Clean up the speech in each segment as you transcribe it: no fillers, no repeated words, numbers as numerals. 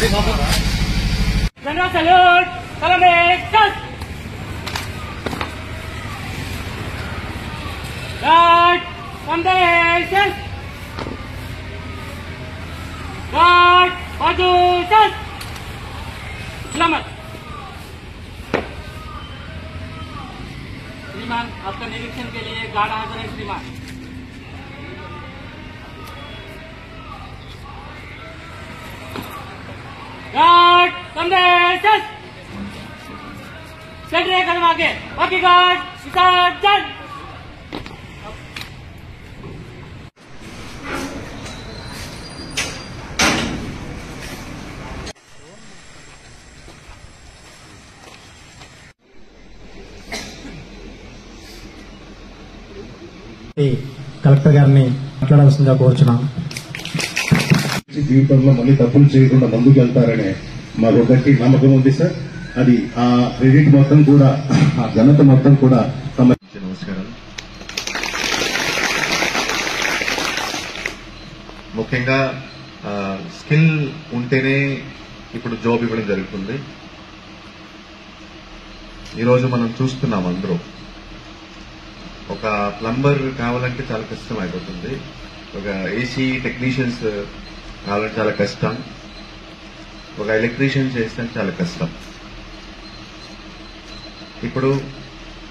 General salute. Salute. Guard. Foundation. Guard. Position. Selamat. श्रीमान, आपका निरीक्षण के लिए गार्ड हाजिर है श्रीमान। गार्ड संदेश चल रहे कदम आगे। ओके गार्ड विसर्जन। కలెక్టర్ గారిని మాట్లాడాల్సిందిగా కోరుచున్నాను. జీవితంలో మళ్ళీ తప్పులు చేయకుండా ముందుకు వెళ్తారనే మాకు గట్టి నమ్మకం ఉంది సార్. అది ఆ క్రెడిట్ మొత్తం కూడా, ఆ ఘనత మొత్తం కూడా నమస్కారం. ముఖ్యంగా స్కిల్ ఉంటేనే ఇప్పుడు జాబ్ ఇవ్వడం జరుగుతుంది. ఈరోజు మనం చూస్తున్నాం అందరూ ఒక ప్లంబర్ కావాలంటే చాలా కష్టం అయిపోతుంది, ఒక ఏసీ టెక్నీషియన్స్ కావాలంటే చాలా కష్టం, ఒక ఎలక్ట్రీషియన్ చేస్తే చాలా కష్టం. ఇప్పుడు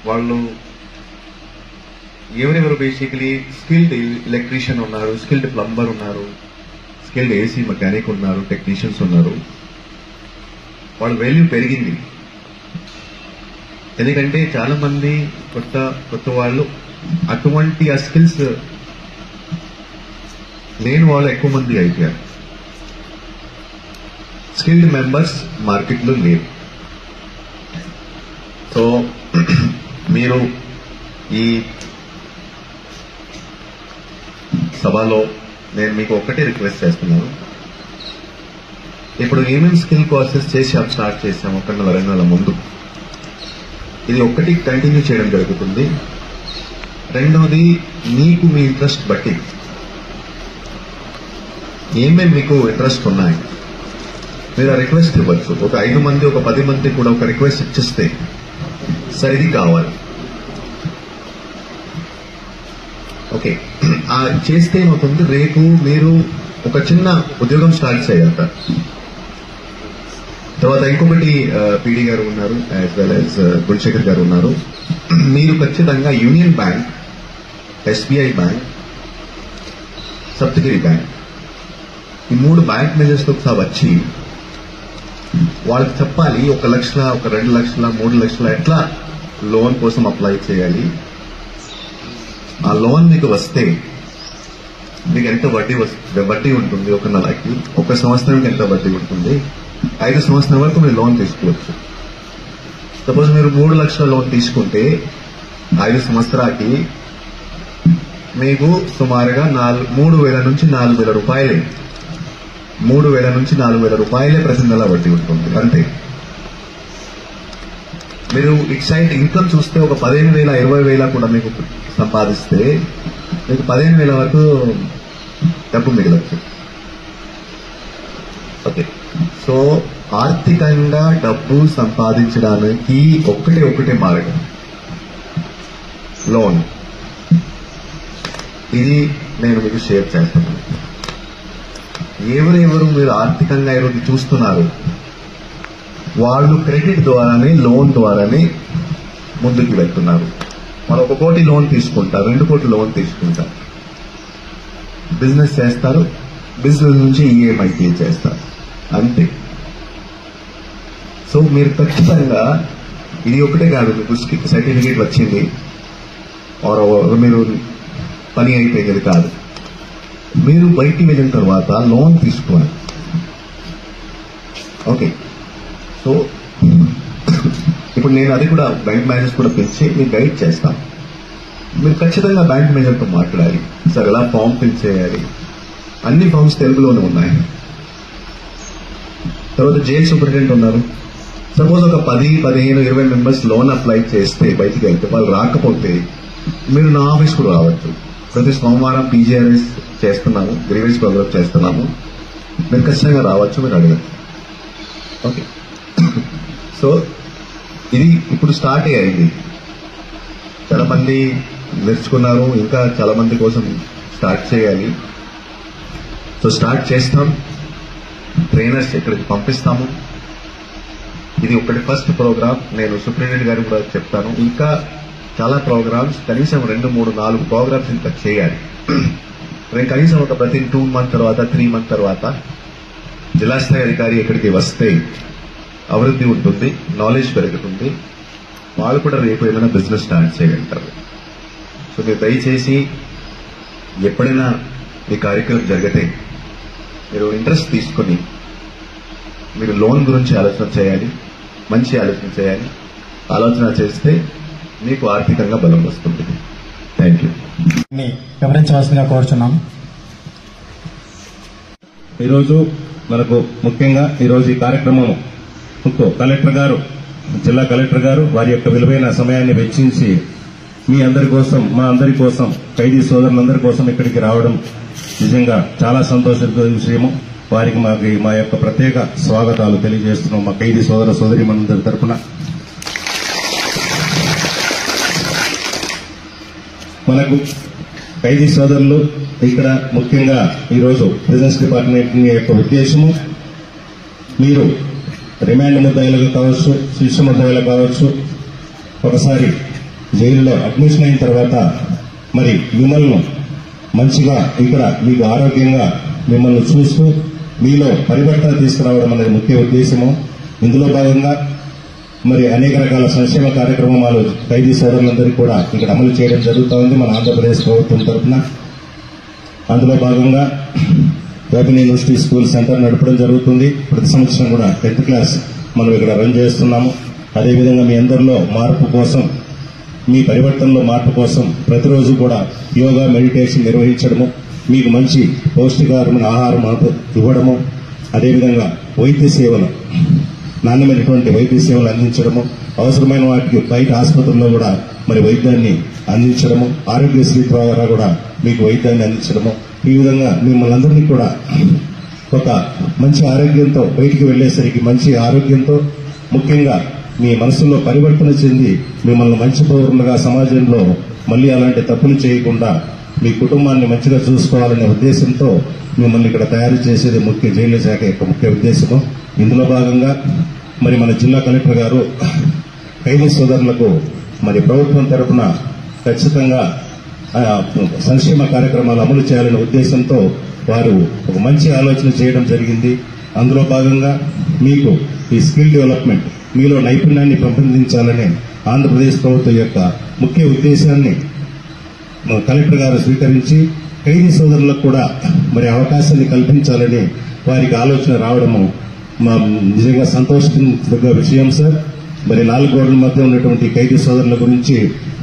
వాళ్ళు ఎవరెవరు బేసికలీ స్కిల్డ్ ఎలక్ట్రీషియన్ ఉన్నారు, స్కిల్డ్ ప్లంబర్ ఉన్నారు, స్కిల్డ్ ఏసీ మెకానిక్ ఉన్నారు, టెక్నీషియన్స్ ఉన్నారు. వాళ్ళ వాల్యూ పెరిగింది. ఎందుకంటే చాలా మంది కొత్త వాళ్ళు అటువంటి ఆ స్కిల్స్ లేని వాళ్ళు ఎక్కువ మంది అయిపోయారు. స్కిల్డ్ మెంబర్స్ మార్కెట్లో లేరు. సో మీరు ఈ సభలో నేను మీకు ఒక్కటే రిక్వెస్ట్ చేస్తున్నాను. ఇప్పుడు ఏమేమి స్కిల్ కోర్సెస్ చేసి స్టార్ట్ చేశాము ఒక 2 నెలల ముందు, ఇది ఒక్కటి కంటిన్యూ చేయడం జరుగుతుంది. రెండవది, మీకు మీ ఇంట్రెస్ట్ బట్టి ఏమేమి మీకు ఇంట్రెస్ట్ ఉన్నాయి మీరు ఆ రిక్వెస్ట్ ఇవ్వచ్చు. ఒక 5 మంది, ఒక 10 మంది కూడా ఒక రిక్వెస్ట్ ఇచ్చిస్తే సార్ ఇది కావాలి, ఓకే చేస్తే ఏమవుతుంది, రేపు మీరు ఒక చిన్న ఉద్యోగం స్టార్ట్ చేయగలుగుతారు. తర్వాత ఇంకొకటి పీడీ గారు ఉన్నారు, యాజ్ వెల్ యాజ్ గుల్శేఖర్ గారు ఉన్నారు. మీరు ఖచ్చితంగా union bank, SBI bank, Saptagiri bank, ఈ 3 బ్యాంక్ మేనేజర్స్తో ఒకసారి వచ్చి వాళ్ళకి చెప్పాలి 1 లక్ష, ఒక 2 లక్షల, 3 లక్షల ఎట్లా లోన్ కోసం అప్లై చేయాలి. ఆ లోన్ మీకు వస్తే మీకు ఎంత వడ్డీ ఉంటుంది, ఒక నెలకి, ఒక సంవత్సరానికి ఎంత వడ్డీ ఉంటుంది, 5 సంవత్సరాల వరకు మీరు లోన్ తీసుకోవచ్చు. సపోజ్ మీరు 3 లక్షల లోన్ తీసుకుంటే 5 సంవత్సరాలకి మీకు సుమారుగా 3,000 నుంచి 4,000 రూపాయలే, 3,000 నుంచి 4,000 రూపాయలే ప్రతి నెల వడ్డీ ఉంటుంది అంతే. మీరు ఇటు సైడ్ ఇన్కమ్ చూస్తే ఒక 15,000, 20,000 కూడా మీకు సంపాదిస్తే మీకు 15,000 వరకు డబ్బు మిగలచ్చు. ఓకే, సో ఆర్థికంగా డబ్బు సంపాదించడానికి ఒకటే మార్గం లోన్. ఇది నేను మీకు షేర్ చేస్తున్నాను. ఎవరెవరు మీరు ఆర్థికంగా ఈరోజు చూస్తున్నారు వాళ్ళు క్రెడిట్ ద్వారానే, లోన్ ద్వారానే ముందుకు వెళ్తున్నారు. మనం 1 కోటి లోన్ తీసుకుంటారు, 2 కోట్ల లోన్ తీసుకుంటారు, బిజినెస్ చేస్తారు, బిజినెస్ నుంచి ఈఎంఐ పే చేస్తారు అంతే. సో మీరు ఖచ్చితంగా ఇది ఒకటే కాదు, మీకు సర్టిఫికేట్ వచ్చింది మీరు పని అయిపోయేది కాదు. మీరు బయటికి వెళ్ళిన తర్వాత లోన్ తీసుకోవాలి. ఓకే, సో ఇప్పుడు నేను అది కూడా బ్యాంక్ మేనేజర్స్ కూడా పిలిచి మీకు గైడ్ చేస్తాను. మీరు ఖచ్చితంగా బ్యాంక్ మేనేజర్తో మాట్లాడాలి. సార్ ఎలా ఫామ్ ఫిల్ చేయాలి, అన్ని ఫామ్స్ తెలుగులోనే ఉన్నాయి. తర్వాత జైల్ సూపరింటెండెంట్ ఉన్నారు. సపోజ్ ఒక 10, 15, 20 మెంబర్స్ లోన్ అప్లై చేస్తే బయటికి వెళ్తే వాళ్ళు రాకపోతే మీరు నా ఆఫీస్ కూడా రావచ్చు. ప్రతి సోమవారం పీజీఆర్ఎస్ చేస్తున్నాము, గ్రీవెన్స్ ప్రోగ్రామ్ చేస్తున్నాము. మీరు ఖచ్చితంగా రావచ్చు, మీరు అడగచ్చు. ఓకే. సో ఇది ఇప్పుడు స్టార్ట్ అయ్యింది. చాలా మంది నేర్చుకున్నారు, ఇంకా చాలా మంది కోసం స్టార్ట్ చేయాలి. సో స్టార్ట్ చేస్తాం, ట్రైనర్స్ ఇక్కడికి పంపిస్తాము. ఇది ఒకటి ఫస్ట్ ప్రోగ్రామ్. నేను సూపరింటెండెంట్ గారికి కూడా చెప్తాను, ఇంకా చాలా ప్రోగ్రామ్స్, కనీసం 2, 3, 4 ప్రోగ్రామ్స్ ఇంకా చేయాలి. నేను కనీసం ఒక ప్రతి 2 మంత్ తర్వాత 3 మంత్ తర్వాత జిల్లా స్థాయి అధికారి ఇక్కడికి వస్తే అభివృద్ధి ఉంటుంది, నాలెడ్జ్ పెరుగుతుంది, వాళ్ళు కూడా రేపు ఏమైనా బిజినెస్ స్టార్ట్ చేయగలుగుతారు. సో మీరు దయచేసి ఎప్పుడైనా ఈ కార్యక్రమం జరిగితే మీరు ఇంట్రెస్ట్ తీసుకొని మీరు లోన్ గురించి ఆలోచన చేయాలి, మంచి ఆలోచన చేయాలి. ఆలోచన చేస్తే మీకు ఆర్థికంగా బలం వస్తుంది. Thank you. వివరించవలసిందిగా కోరుచున్నాం. ఈరోజు మనకు ముఖ్యంగా ఈరోజు ఈ కార్యక్రమం కలెక్టర్ గారు, జిల్లా కలెక్టర్ గారు వారి యొక్క విలువైన సమయాన్ని వెచ్చించి మీ అందరి కోసం, మా అందరి కోసం, ఖైదీ సోదరులందరి కోసం ఇక్కడికి రావడం నిజంగా చాలా సంతోషకర విషయము. వారికి మా యొక్క ప్రత్యేక స్వాగతాలు తెలియజేస్తున్నాం మా ఖైదీ సోదర సోదరీమణులందరి తరఫున. మనకు ఖైదీ సోదరులు ఇక్కడ ముఖ్యంగా ఈరోజు బిజినెస్ డిపార్ట్మెంట్ యొక్క ఉద్దేశము, మీరు రిమాండ్ ముద్దాయిలుగా కావచ్చు, శిక్ష ముద్దాయిలు కావచ్చు, ఒకసారి జైలులో అడ్మిషన్ అయిన తర్వాత మరి మిమ్మల్ని మంచిగా ఇక్కడ మీకు ఆరోగ్యంగా మిమ్మల్ని చూస్తూ మీలో పరివర్తన తీసుకురావడం అనేది ముఖ్య ఉద్దేశము. ఇందులో భాగంగా మరి అనేక రకాల సంక్షేమ కార్యక్రమాలు ఖైదీ సోదరులందరికీ కూడా ఇక్కడ అమలు చేయడం జరుగుతూ ఉంది మన ఆంధ్రప్రదేశ్ ప్రభుత్వం తరఫున. అందులో భాగంగా ఓపెన్ యూనివర్సిటీ స్కూల్ సెంటర్ నడపడం జరుగుతుంది. ప్రతి సంవత్సరం కూడా 10th క్లాస్ మనం ఇక్కడ రన్ చేస్తున్నాము. అదేవిధంగా మీ అందరిలో మార్పు కోసం, మీ పరివర్తనలో మార్పు కోసం ప్రతిరోజు కూడా యోగా, మెడిటేషన్ నిర్వహించడము, మీకు మంచి పౌష్టికారమైన ఆహారం ఇవ్వడము, అదేవిధంగా వైద్య సేవలు, నాణ్యమైనటువంటి వైద్య సేవలు అందించడము, అవసరమైన వాటికి బయట ఆసుపత్రుల్లో కూడా మరి వైద్యాన్ని అందించడము, ఆరోగ్యశ్రీ ద్వారా కూడా మీకు వైద్యాన్ని అందించడము, ఈ విధంగా మిమ్మల్ని అందరినీ కూడా ఒక మంచి ఆరోగ్యంతో బయటికి వెళ్లేసరికి మంచి ఆరోగ్యంతో, ముఖ్యంగా మీ మనసులో పరివర్తన చెంది మిమ్మల్ని మంచి పౌరులుగా సమాజంలో మళ్లీ అలాంటి తప్పులు చేయకుండా మీ కుటుంబాన్ని మంచిగా చూసుకోవాలనే ఉద్దేశంతో మిమ్మల్ని ఇక్కడ తయారు చేసేది ముఖ్య జైలు శాఖ యొక్క ముఖ్య ఉద్దేశము. ఇందులో భాగంగా మరి మన జిల్లా కలెక్టర్ గారు ఖైదీ సోదరులకు మరి ప్రభుత్వం తరఫున ఖచ్చితంగా సంక్షేమ కార్యక్రమాలు అమలు చేయాలనే ఉద్దేశంతో వారు ఒక మంచి ఆలోచన చేయడం జరిగింది. అందులో భాగంగా మీకు ఈ స్కిల్ డెవలప్మెంట్, మీలో నైపుణ్యాన్ని పెంపొందించాలనే ఆంధ్రప్రదేశ్ ప్రభుత్వం యొక్క ముఖ్య ఉద్దేశాన్ని కలెక్టర్ గారు స్వీకరించి ఖైదీ సోదరులకు కూడా మరి అవకాశాన్ని కల్పించాలని వారికి ఆలోచన రావడము మా నిజంగా సంతోషించదగ్గ విషయం సార్. మరి 4 గోడల మధ్య ఉన్నటువంటి ఖైదీ సోదరుల గురించి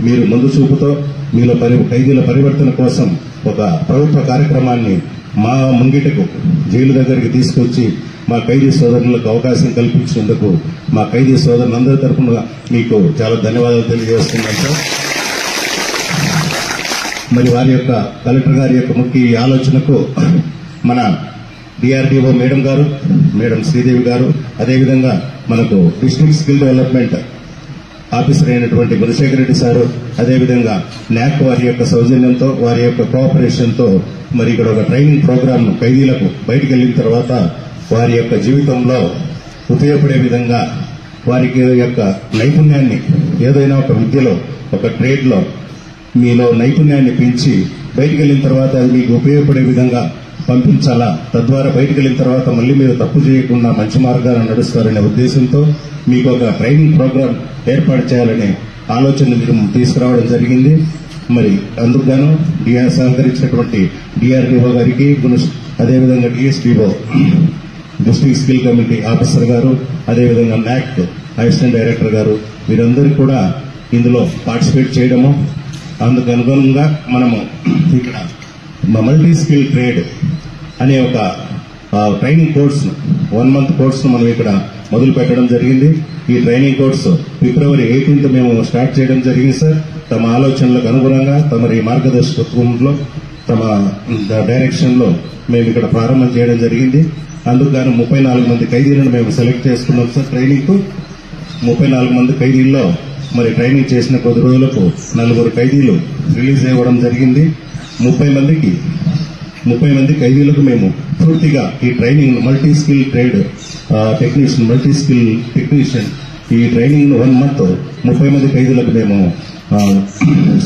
మీరు ముందు చూపుతో మీలో ఖైదీల పరివర్తన కోసం ఒక ప్రభుత్వ కార్యక్రమాన్ని మా ముంగిటకు జైలు దగ్గరికి తీసుకొచ్చి మా ఖైదీ సోదరులకు అవకాశం కల్పించినందుకు మా ఖైదీ సోదరులందరి తరఫున మీకు చాలా ధన్యవాదాలు తెలియజేస్తున్నాను సార్. మరి వారి యొక్క కలెక్టర్ గారి యొక్క ముఖ్య ఆలోచనకు మన డిఆర్డీఓ మేడం గారు, మేడం శ్రీదేవి గారు, అదేవిధంగా మనకు డిస్ట్రిక్ట్ స్కిల్ డెవలప్మెంట్ ఆఫీసర్ అయినటువంటి గుణశేఖర్ రెడ్డి సారు, అదేవిధంగా న్యాక్ వారి యొక్క సౌజన్యంతో, వారి యొక్క కోఆపరేషన్తో మరి ఇక్కడ ఒక ట్రైనింగ్ ప్రోగ్రామ్ ఖైదీలకు బయటికి వెళ్లిన తర్వాత వారి యొక్క జీవితంలో ఉపయోగపడే విధంగా వారికి యొక్క నైపుణ్యాన్ని ఏదైనా ఒక విద్యలో, ఒక ట్రేడ్లో మీలో నైపుణ్యాన్ని పెంచి బయటికి వెళ్లిన తర్వాత అది మీకు ఉపయోగపడే విధంగా పంపించాలా, తద్వారా బయటికి వెళ్లిన తర్వాత మళ్లీ మీరు తప్పు చేయకుండా మంచి మార్గాలను నడుస్తారనే ఉద్దేశంతో మీకు ఒక ట్రైనింగ్ ప్రోగ్రాం ఏర్పాటు చేయాలనే ఆలోచన తీసుకురావడం జరిగింది. మరి అందుకు గాను సహకరించినటువంటి డిఆర్డీఓ గారికి, అదేవిధంగా డిఎస్డీఓ డిస్ట్రిక్ట్ స్కిల్ కమిటీ ఆఫీసర్ గారు, అదేవిధంగా న్యాక్ అసిస్టెంట్ డైరెక్టర్ గారు, వీరందరూ కూడా ఇందులో పార్టిసిపేట్ చేయడము, అందుకు అనుగుణంగా మనము ఇక్కడ మల్టీ స్కిల్ ట్రేడ్ అనే ఒక ట్రైనింగ్ కోర్స్ 1 month కోర్సు మనం ఇక్కడ మొదలు పెట్టడం జరిగింది. ఈ ట్రైనింగ్ కోర్సు February 18th మేము స్టార్ట్ చేయడం జరిగింది సార్. తమ ఆలోచనలకు అనుగుణంగా తమరి మార్గదర్శకత్వంలో, తమ డైరెక్షన్ లో మేము ఇక్కడ ప్రారంభం చేయడం జరిగింది. అందుకు గాను 34 మంది ఖైదీలను మేము సెలెక్ట్ చేసుకున్నాం సార్ ట్రైనింగ్. 34 మంది ఖైదీల్లో మరి ట్రైనింగ్ చేసిన కొద్ది రోజులకు 4 ఖైదీలు రిలీజ్ అవ్వడం జరిగింది. 30 మంది ఖైదీలకు మేము పూర్తిగా ఈ ట్రైనింగ్ మల్టీ స్కిల్ టెక్నీషియన్ ఈ ట్రైనింగ్ 1 మంత్ 30 మంది ఖైదీలకు మేము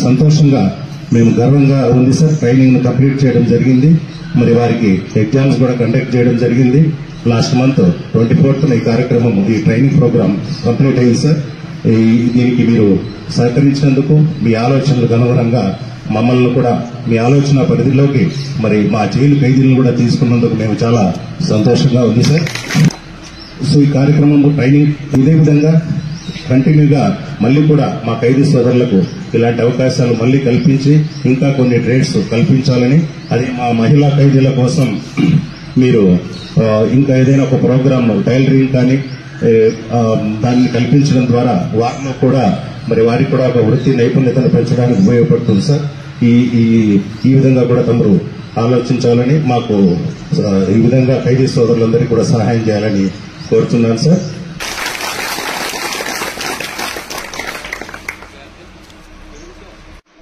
సంతోషంగా మేము గర్వంగా ఉంది సార్. ట్రైనింగ్ ను కంప్లీట్ చేయడం జరిగింది. మరి వారికి ఎగ్జామ్స్ కూడా కండక్ట్ చేయడం జరిగింది. లాస్ట్ మంత్ 24th ఈ కార్యక్రమం ఈ ట్రైనింగ్ ప్రోగ్రామ్ కంప్లీట్ అయింది సార్. దీనికి మీరు సహకరించినందుకు మీ ఆలోచనలకు అనుగుణంగా మమ్మల్ని కూడా మీ ఆలోచన పరిధిలోకి మరి మా జైలు ఖైదీలను కూడా తీసుకున్నందుకు మేము చాలా సంతోషంగా ఉంది సార్. సో ఈ కార్యక్రమం ట్రైనింగ్ ఇదే విధంగా కంటిన్యూగా మళ్ళీ కూడా మా ఖైదీ సోదరులకు ఇలాంటి అవకాశాలు మళ్ళీ కల్పించి ఇంకా కొన్ని ట్రేడ్స్ కల్పించాలని, అది మా మహిళా ఖైదీల కోసం మీరు ఇంకా ఏదైనా ఒక ప్రోగ్రామ్ టైలరింగ్ కానీ దాన్ని కల్పించడం ద్వారా వారిలో కూడా మరి వారికి కూడా ఒక వృత్తి నైపుణ్యతను పెంచడానికి ఉపయోగపడుతుంది సార్. ఈ విధంగా కూడా తమరు ఆలోచించాలని, మాకు ఈ విధంగా ఖైదీ సోదరులందరికీ కూడా సహాయం చేయాలని కోరుతున్నాను సార్.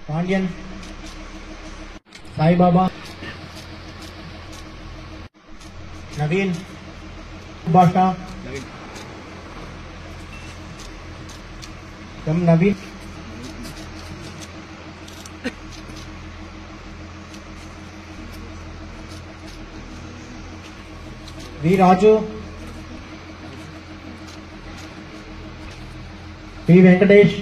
పాండ్యన్, సాయిబాబా, నవీన్, బాషా, నవీన్, వి రాజు, పి వెంకటేష్,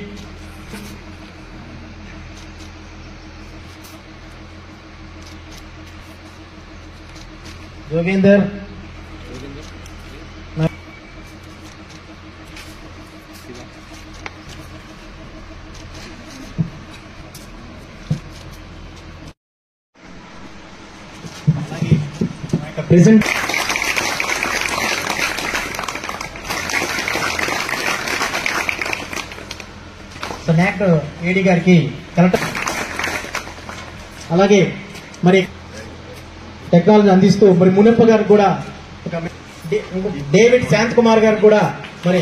జోగేందర్, ప్రెసెంట్ నాక్ ఏడీ గారికి కలెక్టర్, అలాగే మరి టెక్నాలజీ అందిస్తూ మరి మునప్ప గారికి కూడా, డేవిడ్ శాంత్ కుమార్ గారికి కూడా మరి